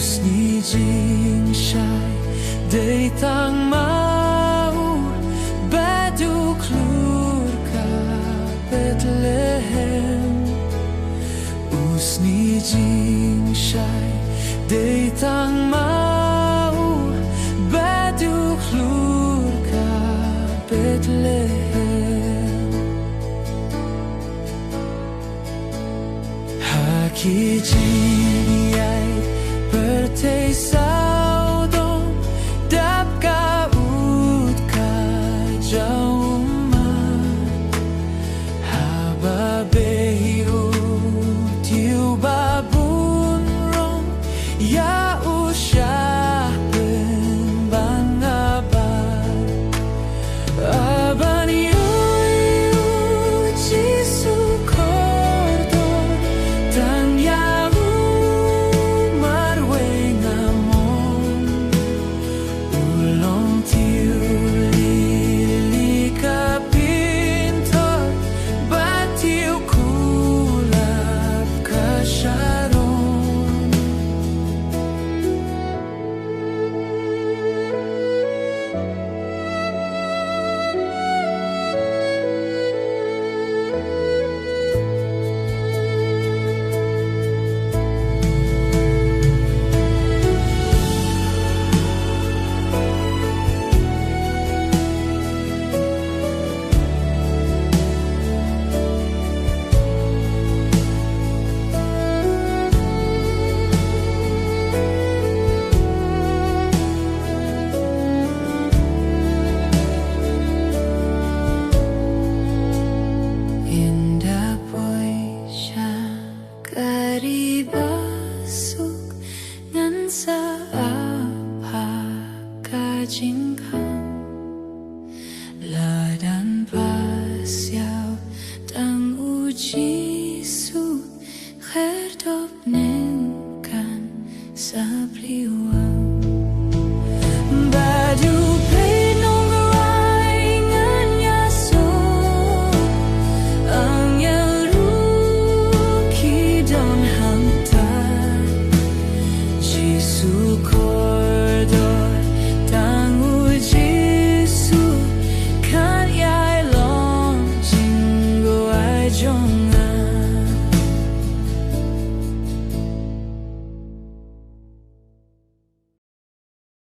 Usni jing shai dei tang mau baduk lur ka Bethlehem. Usni jing shai dei tang mau baduk lur ka Bethlehem. Haki jing yai pertei saudom dap ka ut ka jauma haba behiu tiu babun rom ya usha ben bangabar aban yu jisu kordor tan ya Ladan pasiau tang uji su kherdop ne